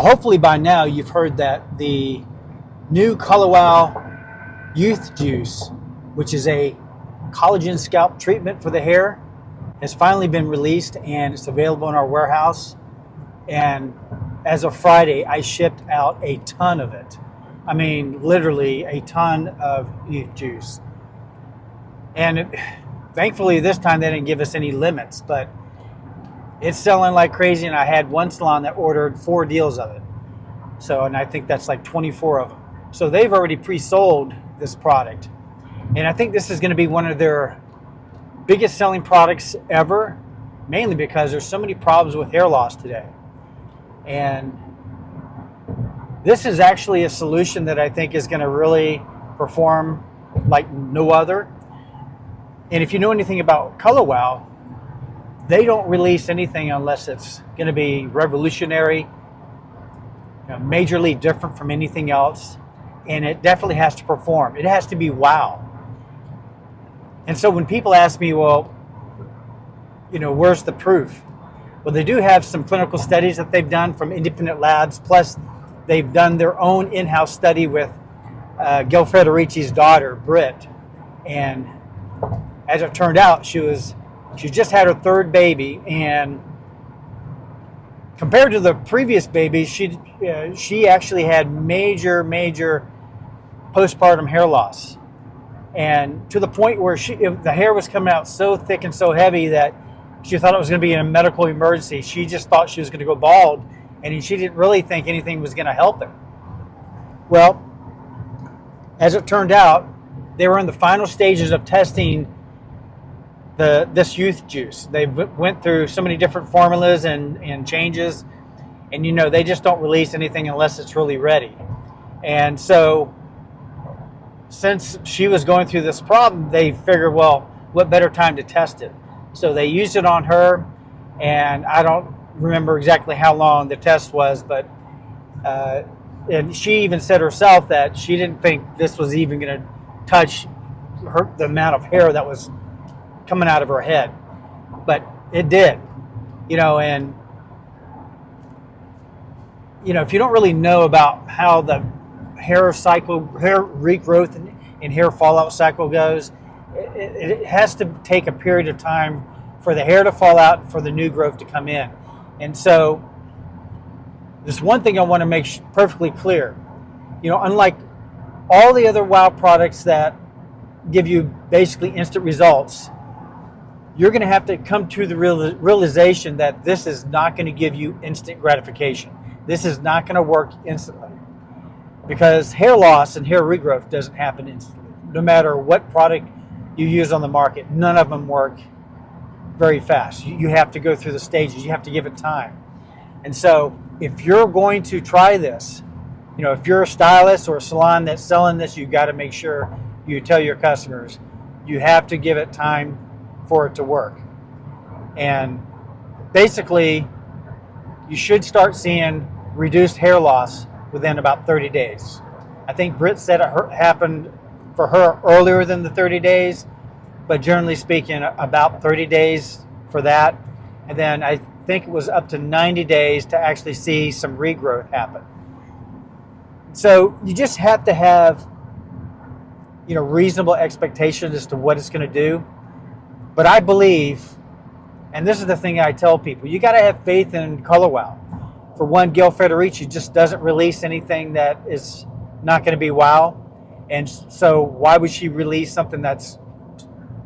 Hopefully by now you've heard that the new Color Youth Juice, which is a collagen scalp treatment for the hair, has finally been released and it's available in our warehouse. And as of Friday, I shipped out a ton of it. I mean, literally a ton of youth juice. And thankfully this time they didn't give us any limits, but it's selling like crazy. And I had one salon that ordered 4 deals of it. So, and I think that's like 24 of them. So they've already pre-sold this product. And I think this is going to be one of their biggest selling products ever, mainly because there's so many problems with hair loss today. And this is actually a solution that I think is going to really perform like no other. And if you know anything about Color, they don't release anything unless it's going to be revolutionary, majorly different from anything else. And it definitely has to perform. It has to be wow. And so when people ask me, well, where's the proof? Well, they do have some clinical studies that they've done from independent labs, plus they've done their own in-house study with Gil Federici's daughter, Britt. And as it turned out, she just had her 3rd baby, and compared to the previous baby, she actually had major postpartum hair loss. And to the point where the hair was coming out so thick and so heavy that she thought it was going to be a medical emergency. She just thought she was going to go bald, and she didn't really think anything was going to help her. Well, as it turned out, they were in the final stages of testing this youth juice. They went through so many different formulas and changes, and they just don't release anything unless it's really ready. And so since she was going through this problem, they figured, well, what better time to test it? So they used it on her, and I don't remember exactly how long the test was, but and she even said herself that she didn't think this was even going to touch the amount of hair that was coming out of her head. But it did, and if you don't really know about how the hair regrowth and hair fallout cycle goes, it has to take a period of time for the hair to fall out and for the new growth to come in. And so there's one thing I want to make perfectly clear. Unlike all the other WOW products that give you basically instant results, you're going to have to come to the realization that this is not going to give you instant gratification. This is not going to work instantly, because hair loss and hair regrowth doesn't happen instantly. No matter what product you use on the market, none of them work very fast. You have to go through the stages. You have to give it time. And so if you're going to try this, if you're a stylist or a salon that's selling this, you got to make sure you tell your customers you have to give it time for it to work. And basically, you should start seeing reduced hair loss within about 30 days. I think Britt said it happened for her earlier than the 30 days, but generally speaking, about 30 days for that. And then I think it was up to 90 days to actually see some regrowth happen. So you just have to have, reasonable expectations as to what it's going to do. But I believe, and this is the thing I tell people, you got to have faith in Color. For one, Gil Federici just doesn't release anything that is not going to be wow. And so why would she release something that's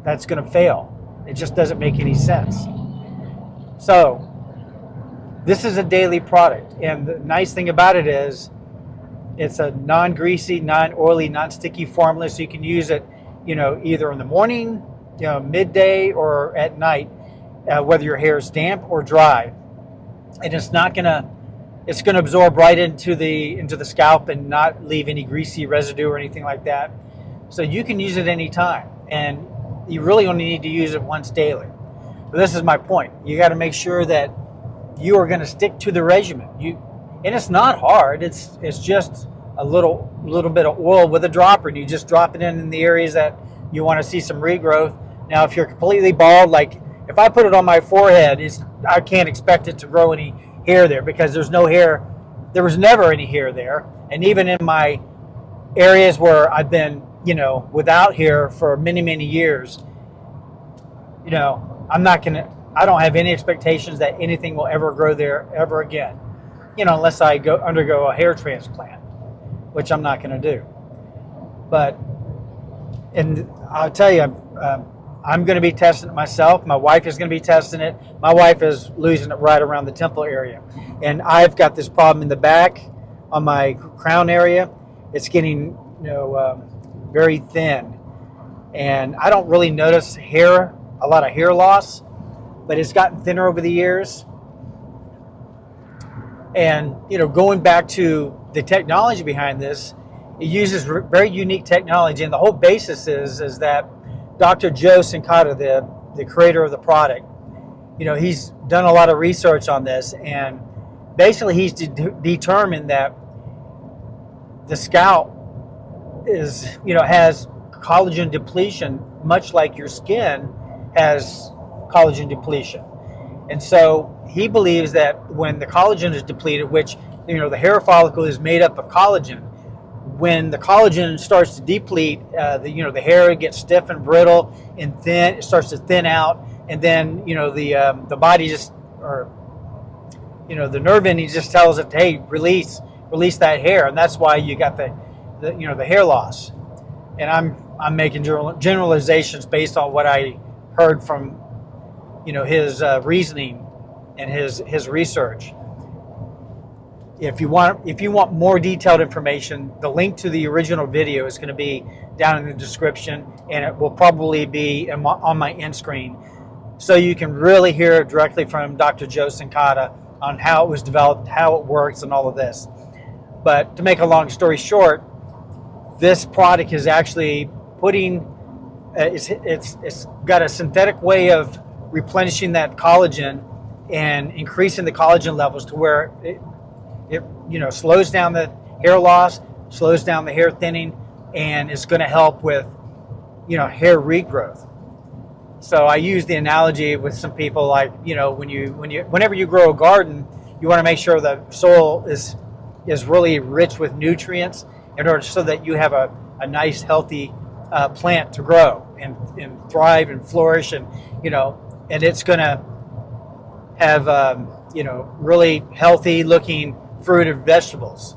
going to fail? It just doesn't make any sense. So this is a daily product. And the nice thing about it is it's a non-greasy, non-oily, non-sticky formula. So you can use it, either in the morning, midday, or at night, whether your hair is damp or dry. And it's going to absorb right into the scalp and not leave any greasy residue or anything like that. So you can use it anytime, and you really only need to use it once daily. But this is my point. You got to make sure that you are going to stick to the regimen. And it's not hard. It's just a little bit of oil with a dropper, and you just drop it in the areas that you want to see some regrowth. Now, if you're completely bald, like if I put it on my forehead, I can't expect it to grow any hair there because there's no hair there was never any hair there. And even in my areas where I've been, without hair for many, many years, I don't have any expectations that anything will ever grow there ever again, unless I undergo a hair transplant, which I'm not going to do. But, and I'll tell you, I'm going to be testing it myself. My wife is going to be testing it. My wife is losing it right around the temple area. And I've got this problem in the back on my crown area. It's getting, very thin. And I don't really notice a lot of hair loss, but it's gotten thinner over the years. And, going back to the technology behind this, it uses very unique technology. And the whole basis is that Dr. Joe Sincata, the creator of the product, he's done a lot of research on this, and basically he's determined that the scalp has collagen depletion, much like your skin has collagen depletion. And so he believes that when the collagen is depleted, which, the hair follicle is made up of collagen, when the collagen starts to deplete, the hair gets stiff and brittle and thin. It starts to thin out, and then the body the nerve ending just tells it, hey, release that hair, and that's why you got the hair loss. And I'm making generalizations based on what I heard from his reasoning and his research. If you want more detailed information, the link to the original video is going to be down in the description, and it will probably be on my end screen, so you can really hear directly from Dr. Joe Sincata on how it was developed, how it works, and all of this. But to make a long story short, this product is actually it's got a synthetic way of replenishing that collagen and increasing the collagen levels to where it slows down the hair loss, slows down the hair thinning, and is going to help with, hair regrowth. So I use the analogy with some people, like, whenever you grow a garden, you want to make sure the soil is really rich with nutrients in order so that you have a nice, healthy plant to grow and thrive and flourish, and it's going to have really healthy looking fruit and vegetables.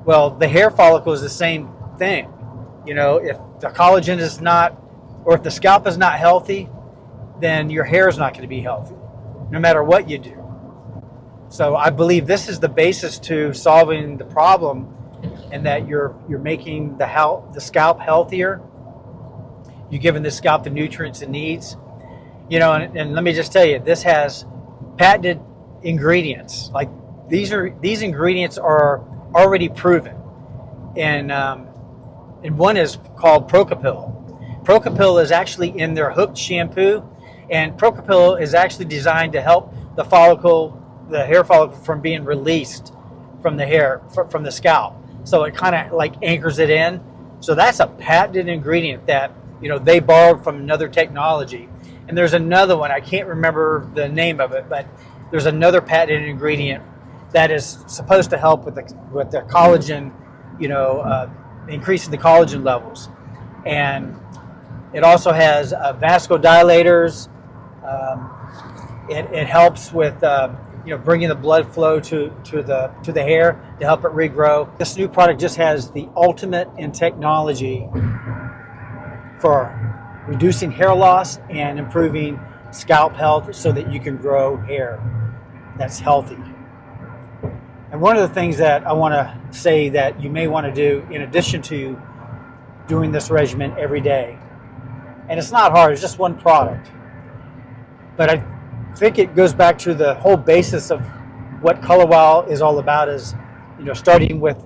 Well, the hair follicle is the same thing. If the collagen is not, or if the scalp is not healthy, then your hair is not going to be healthy, no matter what you do. So I believe this is the basis to solving the problem, and that you're making the scalp healthier. You're giving the scalp the nutrients it needs. And let me just tell you, this has patented ingredients. Like, these ingredients are already proven, and one is called procapil. Procapil is actually in their hooked shampoo, and procapil is actually designed to help the hair follicle from being released from the hair, from the scalp. So it kind of like anchors it in. So that's a patented ingredient that they borrowed from another technology. And there's another one, I can't remember the name of it, but there's another patented ingredient that is supposed to help with the collagen, increasing the collagen levels. And it also has vasodilators. It helps with bringing the blood flow to the hair to help it regrow. This new product just has the ultimate in technology for reducing hair loss and improving scalp health, so that you can grow hair that's healthy. And one of the things that I want to say that you may want to do, in addition to doing this regimen every day, and it's not hard, it's just one product, but I think it goes back to the whole basis of what Color Wow is all about, is starting with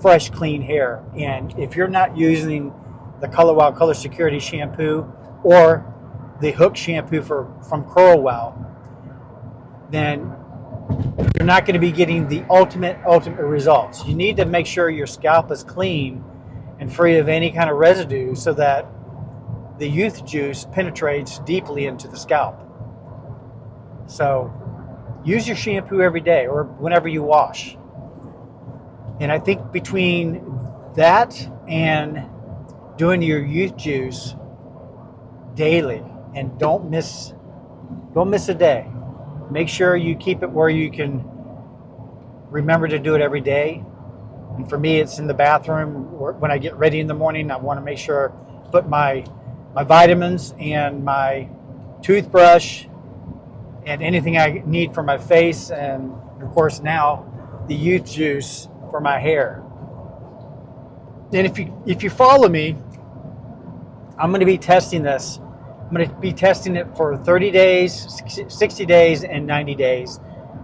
fresh, clean hair. And if you're not using the Color Wow Color Security shampoo or the Hook shampoo from Curl Wow, then you're not going to be getting the ultimate results. You need to make sure your scalp is clean and free of any kind of residue, so that the youth juice penetrates deeply into the scalp. So use your shampoo every day or whenever you wash. And I think between that and doing your youth juice daily, and don't miss a day. Make sure you keep it where you can remember to do it every day. And for me, it's in the bathroom. When I get ready in the morning, I want to make sure I put my vitamins and my toothbrush and anything I need for my face, and of course now the youth juice for my hair. And if you follow me, I'm going to be testing this. I'm going to be testing it for 30 days, 60 days, and 90 days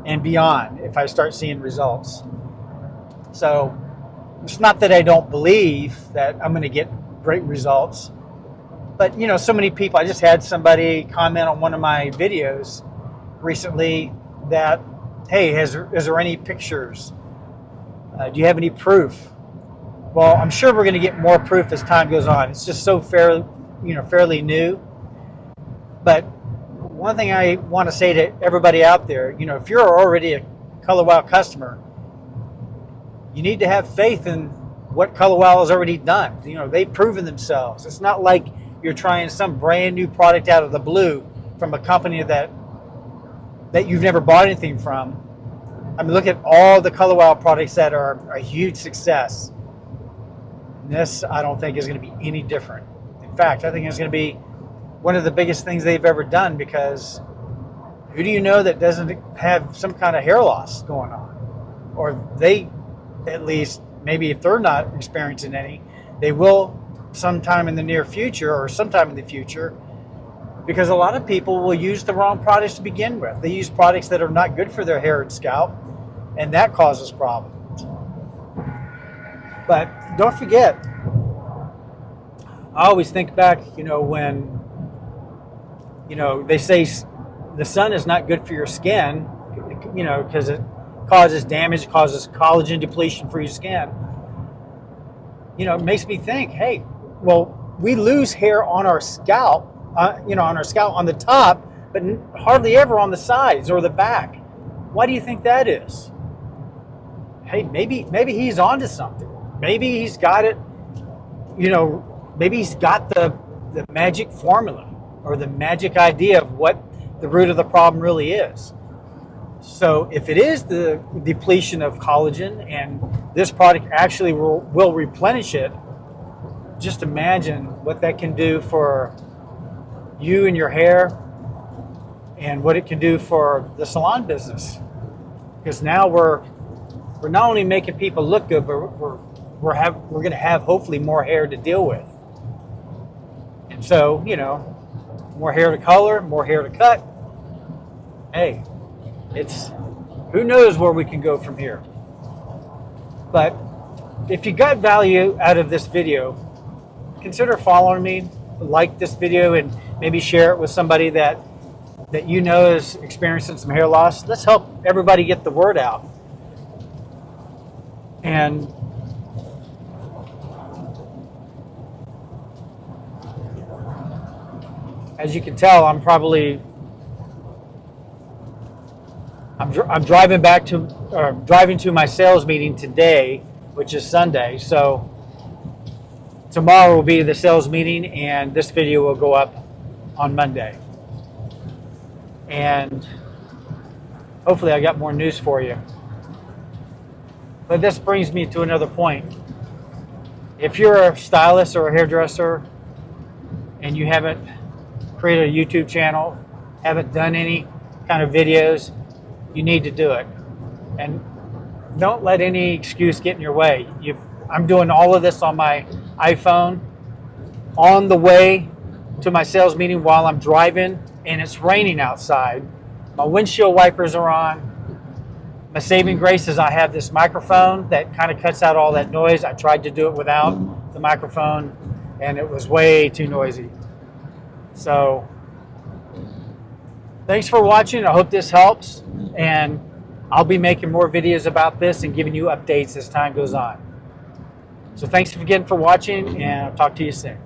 and beyond if I start seeing results. So it's not that I don't believe that I'm going to get great results, but you know, so many people, I just had somebody comment on one of my videos recently that, hey, is there any pictures? Do you have any proof? Well, I'm sure we're going to get more proof as time goes on. It's just so fairly new. But one thing I want to say to everybody out there, you know, if you're already a Color Wow customer, you need to have faith in what Color Wow has already done. You know, they've proven themselves. It's not like you're trying some brand new product out of the blue from a company that you've never bought anything from. I mean, look at all the Color Wow products that are a huge success. This, I don't think, is going to be any different. In fact, I think it's going to be one of the biggest things they've ever done, because who do you know that doesn't have some kind of hair loss going on? Or they, at least, maybe if they're not experiencing any, they will sometime in the near future or sometime in the future, because a lot of people will use the wrong products to begin with. They use products that are not good for their hair and scalp, and that causes problems. But don't forget, I always think back, you know, when, you know, they say the sun is not good for your skin, you know, because it causes damage, causes collagen depletion for your skin. You know, it makes me think, hey, well, we lose hair on our scalp, on the top, but hardly ever on the sides or the back. Why do you think that is? Hey, maybe he's onto something. Maybe he's got it, you know, maybe he's got the magic formula or the magic idea of what the root of the problem really is. So if it is the depletion of collagen and this product actually will replenish it, just imagine what that can do for you and your hair, and what it can do for the salon business. Because now we're not only making people look good, but we're going to have hopefully more hair to deal with. And so, you know, more hair to color, more hair to cut. Hey, who knows where we can go from here. But if you got value out of this video, consider following me, like this video, and maybe share it with somebody that you know is experiencing some hair loss. Let's help everybody get the word out. And as you can tell, I'm driving to my sales meeting today, which is Sunday. So tomorrow will be the sales meeting, and this video will go up on Monday. And hopefully I got more news for you. But this brings me to another point. If you're a stylist or a hairdresser and you haven't created a YouTube channel, haven't done any kind of videos, you need to do it. And don't let any excuse get in your way. I'm doing all of this on my iPhone on the way to my sales meeting while I'm driving, and it's raining outside. My windshield wipers are on. My saving grace is I have this microphone that kind of cuts out all that noise. I tried to do it without the microphone, and it was way too noisy. So thanks for watching. I hope this helps, and I'll be making more videos about this and giving you updates as time goes on. So thanks again for watching, and I'll talk to you soon.